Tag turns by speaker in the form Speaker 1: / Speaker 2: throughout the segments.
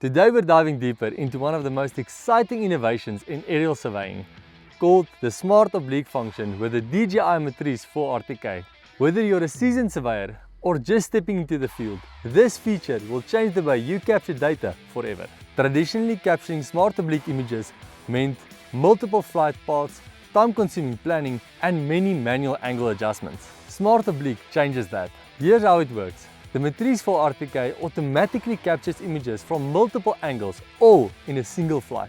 Speaker 1: Today we're diving deeper into one of the most exciting innovations in aerial surveying, called the Smart Oblique Function with the DJI Matrice 4RTK. Whether you're a seasoned surveyor or just stepping into the field, this feature will change the way you capture data forever. Traditionally, capturing smart oblique images meant multiple flight paths, time-consuming planning, and many manual angle adjustments. Smart Oblique changes that. Here's how it works. The Matrice 4RTK automatically captures images from multiple angles, all in a single flight.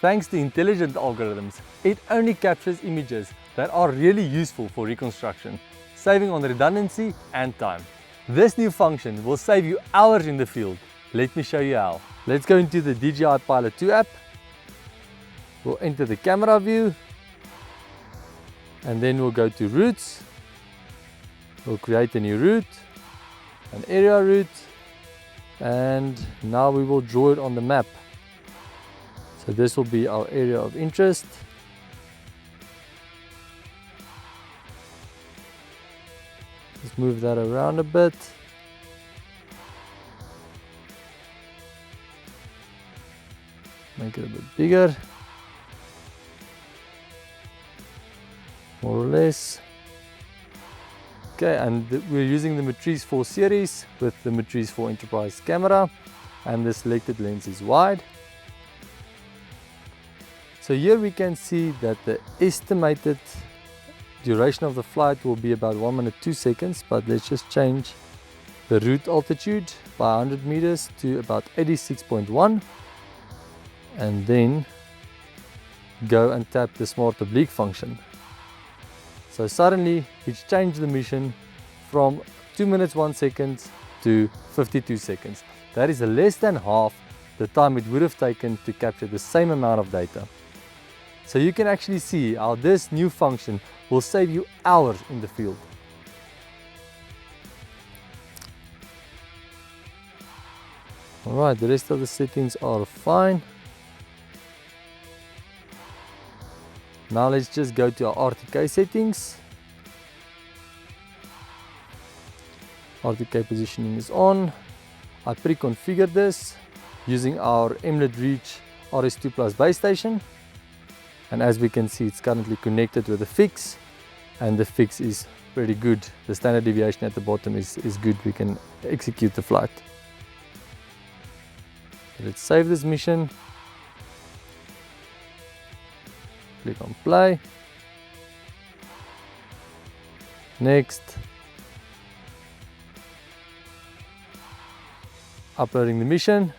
Speaker 1: Thanks to intelligent algorithms, it only captures images that are really useful for reconstruction, saving on redundancy and time. This new function will save you hours in the field. Let me show you how. Let's go into the DJI Pilot 2 app. We'll enter the camera view, and then we'll go to routes. We'll create a new route, an area route, and now we will draw it on the map. So this will be our area of interest. Let's move that around a bit. Make it a bit bigger. More or less. Okay, and we're using the Matrice 4 series with the Matrice 4 Enterprise camera, and the selected lens is wide. So here we can see that the estimated duration of the flight will be about 1 minute 2 seconds, but let's just change the route altitude by 100 meters to about 86.1, and then go and tap the Smart Oblique function. So suddenly it's changed the mission from 2 minutes 1 second to 52 seconds. That is less than half the time it would have taken to capture the same amount of data. So you can actually see how this new function will save you hours in the field. Alright, the rest of the settings are fine. Now let's just go to our RTK settings. RTK positioning is on. I pre-configured this using our MLIT Reach RS2 Plus base station. And as we can see, it's currently connected with a fix, and the fix is pretty good. The standard deviation at the bottom is good. We can execute the flight. Let's save this mission. Click on play. Next. Uploading the mission.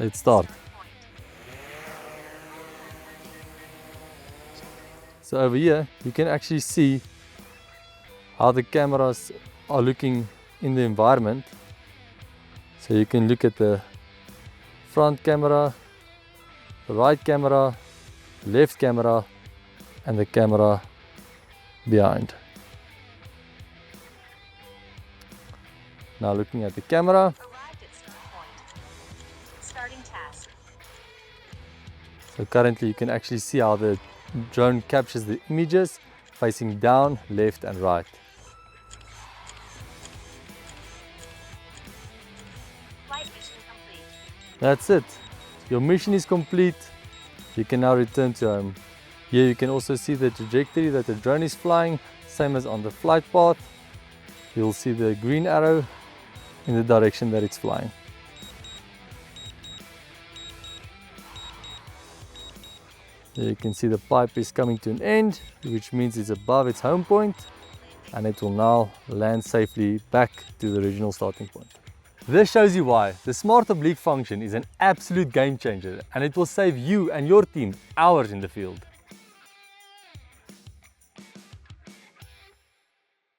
Speaker 1: Let's start. So over here you can actually see how the cameras are looking in the environment. So you can look at the front camera, the right camera, left camera, and the camera behind. Now looking at the camera. So currently you can actually see how the drone captures the images facing down, left, and right. Flight mission complete. That's it. Your mission is complete. You can now return to home. Here you can also see the trajectory that the drone is flying, same as on the flight path. You'll see the green arrow in the direction that it's flying. Here you can see the pipe is coming to an end, which means it's above its home point, and it will now land safely back to the original starting point. This shows you why the Smart Oblique function is an absolute game changer, and it will save you and your team hours in the field.